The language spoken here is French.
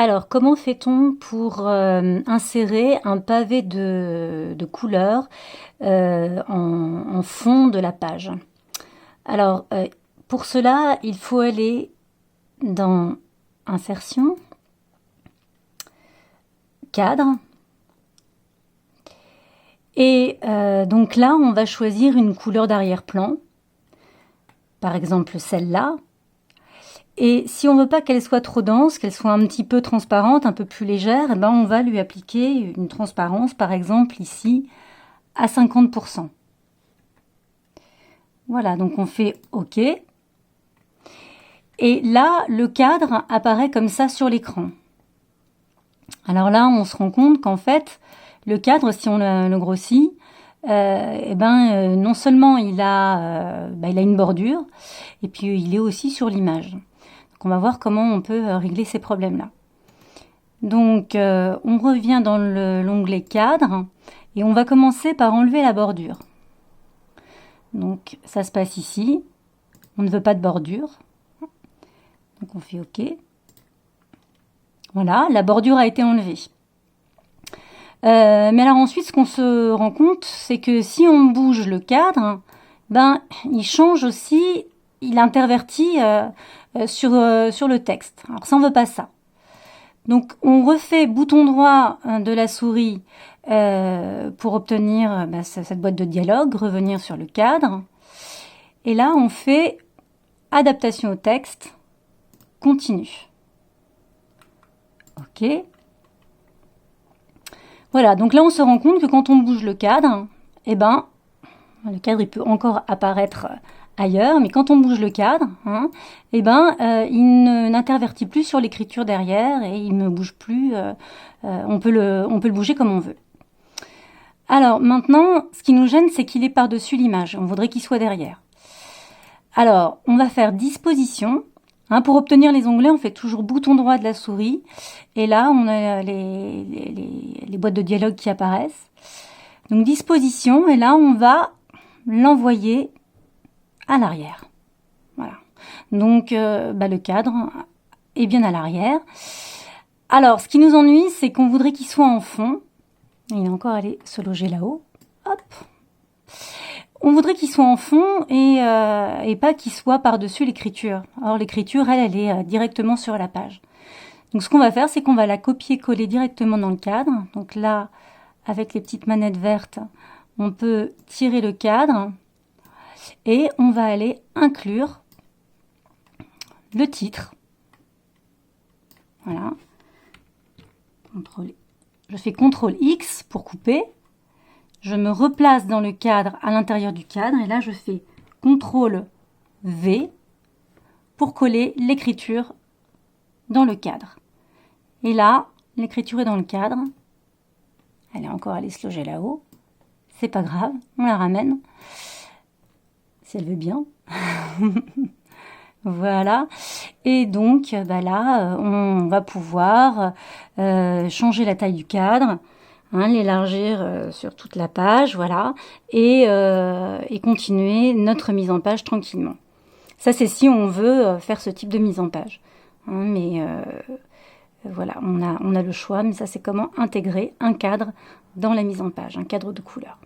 Alors, comment fait-on pour insérer un pavé de couleur en fond de la page? Alors, pour cela, il faut aller dans Insertion, Cadre. Et donc là, on va choisir une couleur d'arrière-plan, par exemple celle-là. Et si on ne veut pas qu'elle soit trop dense, qu'elle soit un petit peu transparente, un peu plus légère, eh ben on va lui appliquer une transparence, par exemple ici, à 50%. Voilà, donc on fait OK. Et là, le cadre apparaît comme ça sur l'écran. Alors là, on se rend compte qu'en fait, le cadre, si on le grossit, non seulement il a une bordure, et puis il est aussi sur l'image. Donc on va voir comment on peut régler ces problèmes-là. Donc on revient dans l'onglet cadre, et on va commencer par enlever la bordure. Donc ça se passe ici, on ne veut pas de bordure, donc on fait OK. Voilà, la bordure a été enlevée. Mais alors ensuite, ce qu'on se rend compte, c'est que si on bouge le cadre, il change aussi, il intervertit sur le texte. Alors ça, on veut pas ça. Donc on refait bouton droit de la souris pour obtenir cette boîte de dialogue, revenir sur le cadre. Et là, on fait adaptation au texte, continue. OK. Voilà, donc là on se rend compte que quand on bouge le cadre, le cadre il peut encore apparaître ailleurs, mais quand on bouge le cadre, il n'intervertit plus sur l'écriture derrière et il ne bouge plus, on peut le bouger comme on veut. Alors maintenant, ce qui nous gêne, c'est qu'il est par-dessus l'image, on voudrait qu'il soit derrière. Alors, on va faire disposition. Pour obtenir les onglets, on fait toujours bouton droit de la souris. Et là, on a les boîtes de dialogue qui apparaissent. Donc, disposition. Et là, on va l'envoyer à l'arrière. Voilà. Donc, le cadre est bien à l'arrière. Alors, ce qui nous ennuie, c'est qu'on voudrait qu'il soit en fond. Il est encore allé se loger là-haut. Hop. On voudrait qu'il soit en fond et pas qu'il soit par-dessus l'écriture. Or, l'écriture, elle est directement sur la page. Donc, ce qu'on va faire, c'est qu'on va la copier-coller directement dans le cadre. Donc là, avec les petites manettes vertes, on peut tirer le cadre et on va aller inclure le titre. Voilà. Je fais CTRL X pour couper. Je me replace dans le cadre, à l'intérieur du cadre, et là je fais CTRL V pour coller l'écriture dans le cadre. Et là, l'écriture est dans le cadre. Elle est encore allée se loger là-haut. C'est pas grave, on la ramène. Si elle veut bien. Voilà. Et donc, là, on va pouvoir changer la taille du cadre. L'élargir sur toute la page, voilà, et continuer notre mise en page tranquillement. Ça, c'est si on veut faire ce type de mise en page. Mais voilà, on a le choix, mais ça, c'est comment intégrer un cadre dans la mise en page, un cadre de couleur.